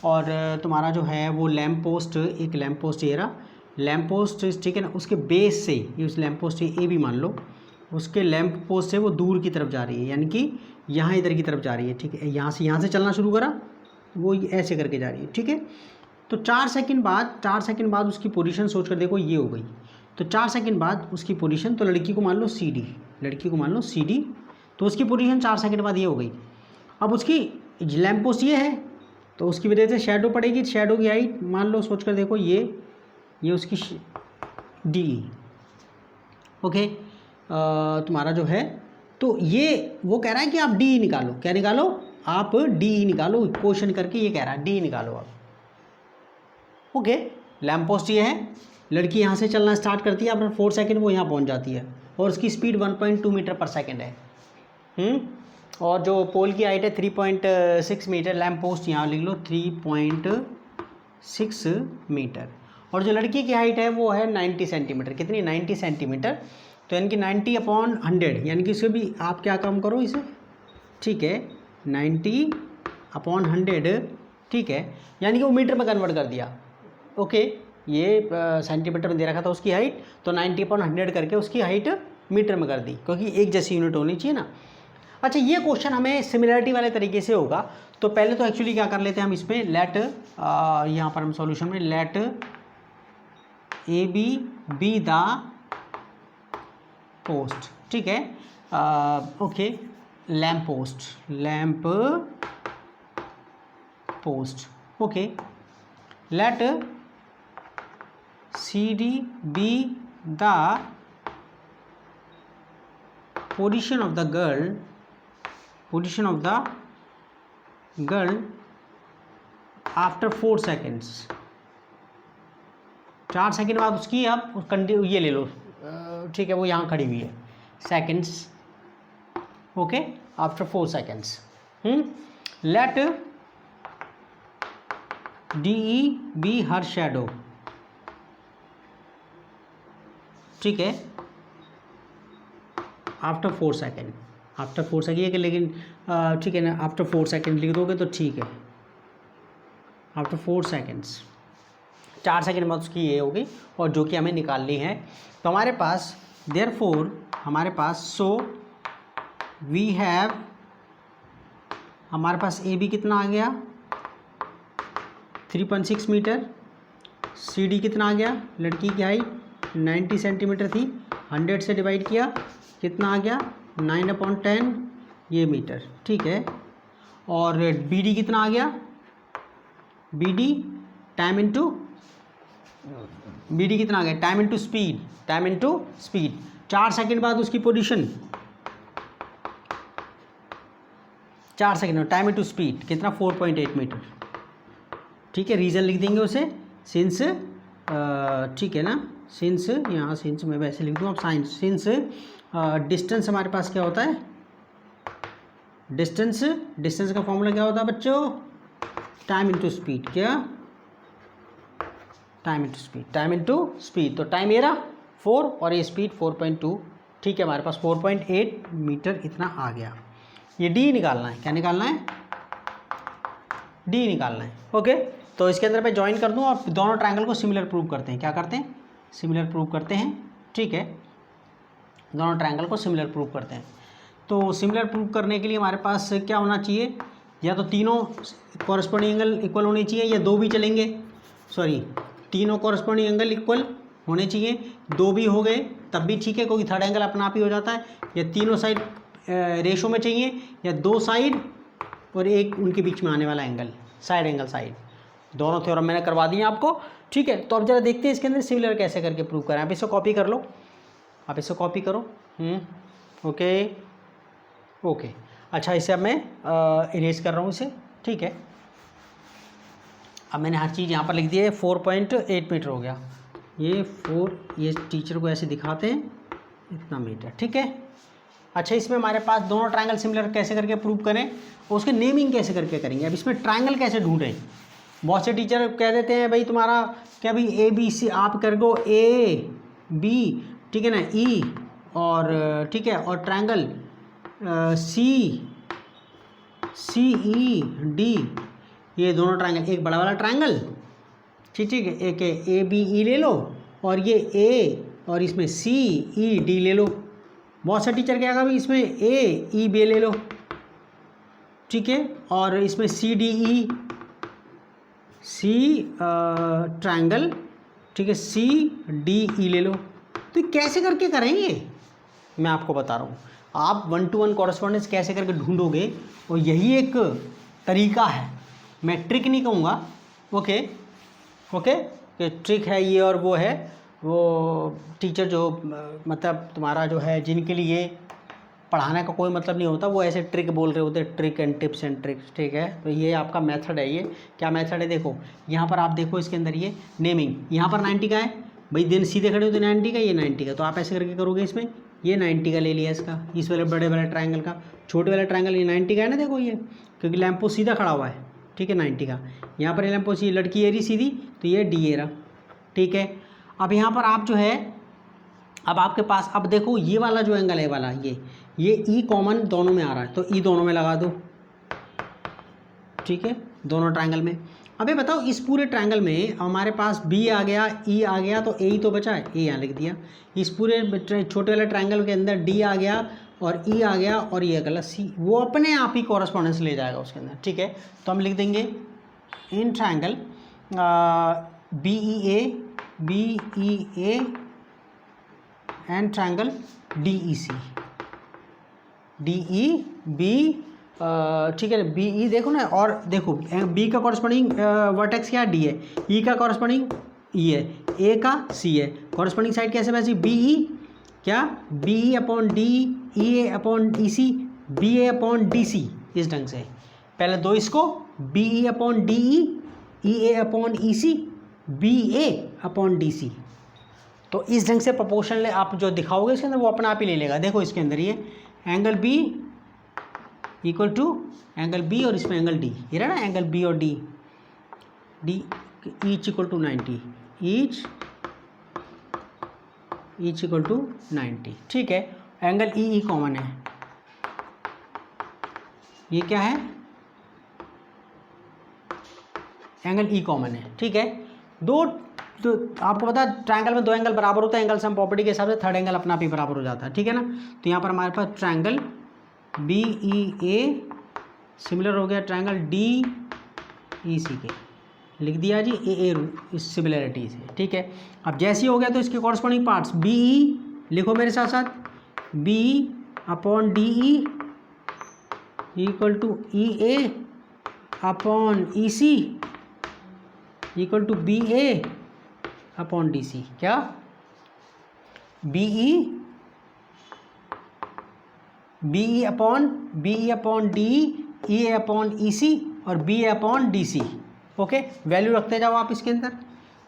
A: और तुम्हारा जो है वो लैम्प पोस्ट, एक लैम्प पोस्ट ये रहा लैम्प पोस्ट, ठीक है ना, उसके बेस से, ये उस लैम्प पोस्ट ए भी मान लो, उसके लैम्प पोस्ट से वो दूर की तरफ जा रही है, यानी कि यहाँ इधर की तरफ जा रही है। ठीक है, यहाँ से चलना शुरू करा, वो ऐसे करके जा रही है। ठीक है, तो 4 सेकंड बाद उसकी पोजीशन सोच कर देखो, ये हो गई। तो 4 सेकंड बाद उसकी पोजीशन, तो लड़की को मान लो सी डी, तो उसकी पोजीशन 4 सेकंड बाद ये हो गई। अब उसकी लैम्प पोस्ट ये है, तो उसकी वजह से शेडो पड़ेगी, शेडो की हाइट मान लो सोच कर देखो, ये उसकी डी। ओके, तुम्हारा जो है, तो ये वो कह रहा है कि आप डी निकालो, क्या निकालो, आप डी निकालो, क्वेश्चन करके ये कह रहा है डी निकालो आप। ओके, लैम्प पोस्ट ये है, लड़की यहाँ से चलना स्टार्ट करती है, आफ्टर 4 सेकंड वो यहाँ पहुँच जाती है, और उसकी स्पीड 1.2 मीटर पर सेकंड है। और जो पोल की हाइट है 3.6 मीटर, लैम्प पोस्ट यहाँ लिख लो 3.6 मीटर, और जो लड़की की हाइट है वो है 90 सेंटीमीटर। कितनी? 90 सेंटीमीटर। तो यानी कि 90/100, यानी कि इसे भी आप क्या काम करो इसे, ठीक है, 90/100, ठीक है, यानी कि वो मीटर में कन्वर्ट कर दिया। ओके, ये सेंटीमीटर में दे रखा था उसकी हाइट, तो 90/100 करके उसकी हाइट मीटर में कर दी, क्योंकि एक जैसी यूनिट होनी चाहिए ना। अच्छा, ये क्वेश्चन हमें सिमिलरिटी वाले तरीके से होगा। तो पहले तो एक्चुअली क्या कर लेते हैं हम इसमें, लेट यहाँ पर हम सॉल्यूशन में let A B the post, ठीक है, okay, lamp post, okay, let C D be the position of the girl after 4 seconds, 4 second बाद उसकी आप कंटिन्यू ये ले लो, ठीक है, वो यहाँ खड़ी हुई है, seconds, okay, after 4 seconds. Let DE be her shadow, ठीक है, आफ्टर 4 सेकेंड, आफ्टर 4 सेकेंड, लेकिन ठीक है ना, आफ्टर 4 सेकेंड लिख दोगे तो ठीक है, आफ्टर 4 सेकेंड्स, 4 सेकेंड बाद उसकी ये होगी, और जो कि हमें निकालनी है। तो हमारे पास देयरफॉर हमारे पास सो वी हैव, हमारे पास ए बी कितना आ गया 3.6 मीटर, सी डी कितना आ गया, लड़की की हाइट 90 सेंटीमीटर थी, 100 से डिवाइड किया कितना आ गया 9/10 ये मीटर, ठीक है, और बी डी कितना आ गया, B D time into, B D कितना आ गया टाइम इंटू स्पीड, 4 सेकेंड बाद उसकी position, 4 second, time into speed कितना 4.8 मीटर, ठीक है, रीज़न लिख देंगे उसे, सिंस, ठीक है ना, सिंस, यहाँ सिंस मैं वैसे लिख दूँ, अब साइंस, सिंस डिस्टेंस हमारे पास क्या होता है, डिस्टेंस का फॉर्मूला क्या होता है बच्चों, टाइम इंटू स्पीड, क्या, टाइम इंटू स्पीड, तो टाइम ये रहा 4 और ये स्पीड 4.2, ठीक है, हमारे पास 4.8 मीटर इतना आ गया। ये डी निकालना है, क्या निकालना है, डी निकालना है, ओके। तो इसके अंदर मैं ज्वाइन कर दूं और दोनों ट्रायंगल को सिमिलर प्रूव करते हैं, क्या करते हैं, सिमिलर प्रूव करते हैं, ठीक है, दोनों ट्रायंगल को सिमिलर प्रूव करते हैं। तो सिमिलर प्रूव करने के लिए हमारे पास क्या होना चाहिए, या तो तीनों कॉरस्पॉन्डिंग एंगल इक्वल होने चाहिए, या दो भी चलेंगे, सॉरी, तीनों कॉरस्पॉन्डिंग एंगल इक्वल होने चाहिए, दो भी हो गए तब भी ठीक है, क्योंकि थर्ड एंगल अपना आप ही हो जाता है, या तीनों साइड रेशो में चाहिए, या दो साइड और एक उनके बीच में आने वाला एंगल, साइड एंगल साइड, दोनों थ्योरम मैंने करवा दिए आपको, ठीक है। तो अब जरा देखते हैं इसके अंदर सिमिलर कैसे करके प्रूव करें। आप इसे कॉपी कर लो, आप इसे कॉपी करो, ओके ओके। अच्छा, इसे अब मैं इरेज कर रहा हूँ इसे, ठीक है। अब मैंने हर चीज़ यहाँ पर लिख दी है, 4.8 मीटर हो गया, ये टीचर को ऐसे दिखाते हैं इतना मीटर, ठीक है। अच्छा, इसमें हमारे पास दोनों ट्रायंगल सिमिलर कैसे करके प्रूव करें और उसके नेमिंग कैसे करके करेंगे। अब इसमें ट्रायंगल कैसे ढूंढें, बहुत से टीचर कह देते हैं भाई तुम्हारा क्या भाई ए बी सी, आप कर दो ए बी, ठीक है ना, ई, और ठीक है, और ट्रायंगल सी ई डी, ये दोनों ट्रायंगल, एक बड़ा वाला ट्रायंगल, ठीक है, एक ए बी ई ले लो, और ये ए और इसमें सी ई डी ले लो। बहुत से टीचर क्या कहा भाई इसमें ए ई बी ले लो, ठीक है, और इसमें सी डी ई, सी ट्रायंगल, ठीक है, सी डी ई ले लो। तो कैसे करके करेंगे मैं आपको बता रहा हूँ, आप 1-to-1 कॉरेस्पॉन्डेंस कैसे करके ढूंढोगे, और यही एक तरीका है, मैं ट्रिक नहीं कहूँगा, ओके ओके, कि ट्रिक है ये और वो है, वो टीचर जो मतलब तुम्हारा जो है जिनके लिए पढ़ाने का कोई मतलब नहीं होता, वो ऐसे ट्रिक बोल रहे होते हैं, trick and tips and tricks, ठीक है। तो ये आपका मेथड है, ये क्या मेथड है, देखो यहाँ पर आप देखो इसके अंदर ये नेमिंग, यहाँ पर 90 का है भाई, दिन सीधे खड़े हो तो 90 का, ये 90 का, तो आप ऐसे करके करोगे, इसमें ये 90 का ले लिया इसका, इस वाले बड़े वाले ट्रायंगल का। छोटे वाला ट्रायंगल ये 90 का है ना, देखो ये, क्योंकि लैंप पोस्ट सीधा खड़ा हुआ है, ठीक है, 90 का। यहाँ पर ये लैंप पोस्ट, ये लड़की ए रही सीधी, तो ये डी ए रहा, ठीक है। अब यहाँ पर आप जो है, अब आपके पास, अब देखो ये वाला जो एंगल है वाला, ये ई कॉमन दोनों में आ रहा है, तो ई दोनों में लगा दो, ठीक है, दोनों ट्रायंगल में। अबे बताओ, इस पूरे ट्रायंगल में हमारे पास बी आ गया, ई आ गया, तो ए ही तो बचा है, ए यहाँ लिख दिया। इस पूरे छोटे वाले ट्रायंगल के अंदर डी आ गया और ई आ गया और ये गलत सी, वो अपने आप ही कॉरस्पॉन्डेंस ले जाएगा उसके अंदर, ठीक है। तो हम लिख देंगे in triangle B E A and triangle D E C, D E B, ठीक है, बी ई देखो ना, और देखो बी का कॉरस्पॉन्डिंग वर्टेक्स क्या है, डी है, ई का कॉरस्पॉन्डिंग ई है, ए का सी है, कॉरस्पॉन्डिंग साइड कैसे वैसे बी ई क्या, B E upon D, E A upon E C, B A upon D C, इस ढंग से। पहले दो इसको, B E upon D E A upon E C, B A upon D C. तो इस ढंग से प्रोपोर्शनल आप जो दिखाओगे इसके अंदर वो अपने आप ही ले लेगा। देखो इसके अंदर ये angle B equal to angle B और इसमें एंगल डी, ये रहा ना एंगल बी और D, D each equal to 90, each equal to 90, ठीक है। एंगल ई कॉमन है, ये क्या है, एंगल ई कॉमन है, ठीक है। दो, तो आपको पता है ट्रायंगल में दो एंगल बराबर होता है, एंगल सम प्रॉपर्टी के हिसाब से थर्ड एंगल अपना भी बराबर हो जाता है, ठीक है ना। तो यहाँ पर हमारे पास triangle B E a similar हो गया ट्रायंगल डी ई सी के, लिख दिया जी ए इस सिमिलरिटी से, ठीक है। अब जैसे ही हो गया तो इसके कॉरस्पॉन्डिंग पार्ट्स बी ई लिखो मेरे साथ साथ, B upon D E equal to E A upon E C equal to B A upon D C, क्या B E upon D E A upon E C और B A upon D C, okay. Value रखते जाओ आप इसके अंदर।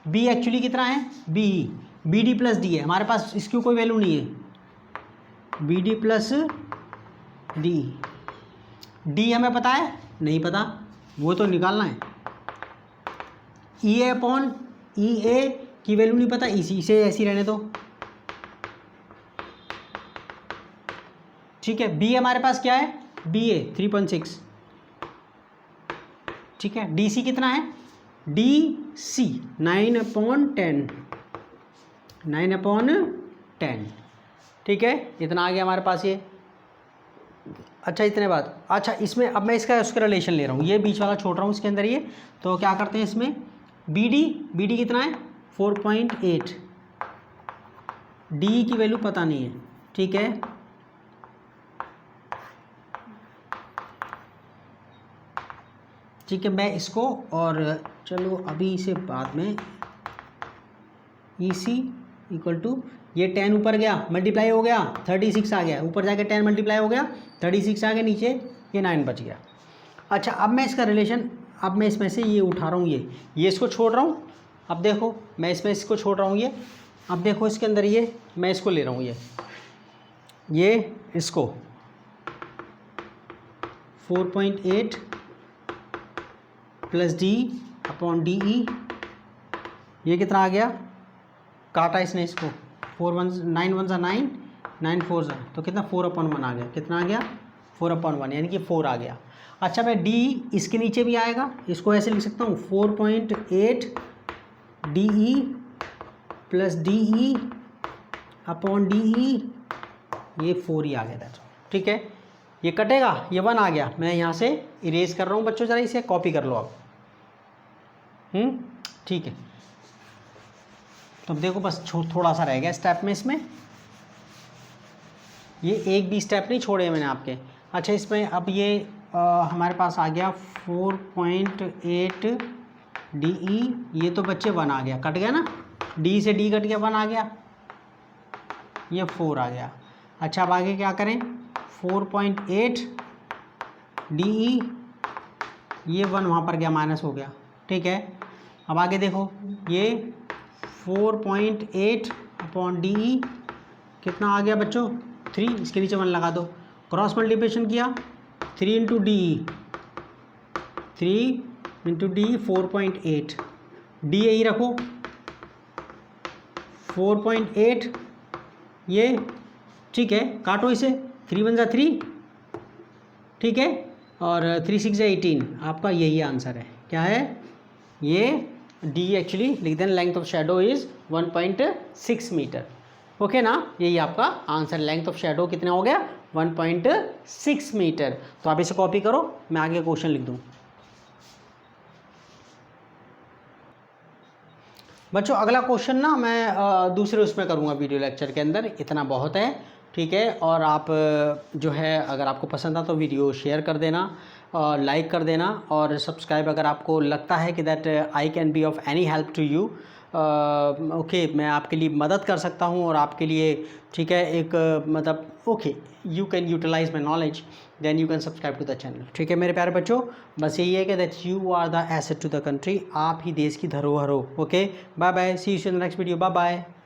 A: बी एक्चुअली कितना है, बी डी प्लस डी है, हमारे पास इसकी कोई वैल्यू नहीं है, बी डी प्लस डी हमें पता है, नहीं पता, वो तो निकालना है। ई ए अपॉन ई ए की वैल्यू नहीं पता, इसे ऐसी रहने दो, ठीक है। बी हमारे पास क्या है, बी ए 3.6, ठीक है। डी सी कितना है, डी सी 9/10, 9/10, ठीक है। इतना आ गया हमारे पास ये। अच्छा इतने बाद, अच्छा इसमें अब मैं इसका उसका रिलेशन ले रहा हूँ, ये बीच वाला छोड़ रहा हूँ इसके अंदर ये। तो क्या करते हैं इसमें, बी डी कितना है 4.8, डी की वैल्यू पता नहीं है, ठीक है। ठीक है, मैं इसको, और चलो अभी इसे बाद में, ई सी इक्वल टू, ये 10 ऊपर गया मल्टीप्लाई हो गया 36 आ गया, ऊपर जाके 10 मल्टीप्लाई हो गया 36 आ गया, नीचे ये 9 बच गया। अच्छा अब मैं इसका रिलेशन, अब मैं इसमें से ये उठा रहा हूँ, ये इसको छोड़ रहा हूँ। अब देखो मैं इसमें इसको छोड़ रहा हूँ ये, अब देखो इसके अंदर ये मैं इसको ले रहा हूँ, ये इसको 4.8 प्लस डी अपॉन डी ई, ये कितना आ गया, काटा इसने इसको, 4 1 9 1 9 9 4 सा, तो कितना 4/1 आ गया, कितना आ गया 4/1, यानी कि 4 आ गया। अच्छा मैं डी इसके नीचे भी आएगा, इसको ऐसे लिख सकता हूँ 4.8 D E plus D E upon D ई, ये 4 ही आ गया था, ठीक है। ये कटेगा, ये 1 आ गया, मैं यहाँ से इरेज कर रहा हूँ बच्चों, ज़रा इसे कॉपी कर लो आप, ठीक है। तो अब देखो बस थोड़ा सा रह गया स्टेप में, इसमें ये एक भी स्टेप नहीं छोड़े मैंने आपके। अच्छा इसमें अब ये हमारे पास आ गया 4.8 डी ई, ये तो बच्चे 1 आ गया, कट गया ना, डी से डी कट गया, 1 आ गया, ये 4 आ गया। अच्छा अब आगे क्या करें, 4.8 डी ई, ये 1 वहाँ पर गया, माइनस हो गया, ठीक है। अब आगे देखो ये 4.8 अपॉन डी ई, कितना आ गया बच्चों 3, इसके नीचे 1 लगा दो, क्रॉस मल्टीप्लिकेशन किया 3 into D, 3 into D 4.8, D यही रखो 4.8 ये, ठीक है, काटो इसे, 3 1 जा 3, ठीक है, और 3 6 जा 18, आपका यही आंसर है। क्या है ये डी, एक्चुअली लिख देना length of shadow is 1.6 metre. Okay ना, यही आपका आंसर, लेंथ ऑफ शेडो कितना हो गया 1.6 मीटर। तो आप इसे कॉपी करो, मैं आगे क्वेश्चन लिख दूँ। बच्चों अगला क्वेश्चन ना मैं दूसरे उसमें करूँगा वीडियो लेक्चर के अंदर, इतना बहुत है, ठीक है। और आप जो है अगर आपको पसंद आ तो वीडियो शेयर कर देना, लाइक कर देना, और सब्सक्राइब अगर आपको लगता है कि that I can be of any help to you, okay, मैं आपके लिए मदद कर सकता हूँ और आपके लिए, ठीक है, एक मतलब okay, you can utilise my knowledge, then you can subscribe to the channel. ठीक है मेरे प्यारे बच्चों, बस यही है कि that you are the asset to the country, आप ही देश की धरोहर हो। Okay, bye bye, see you in the next video, bye bye.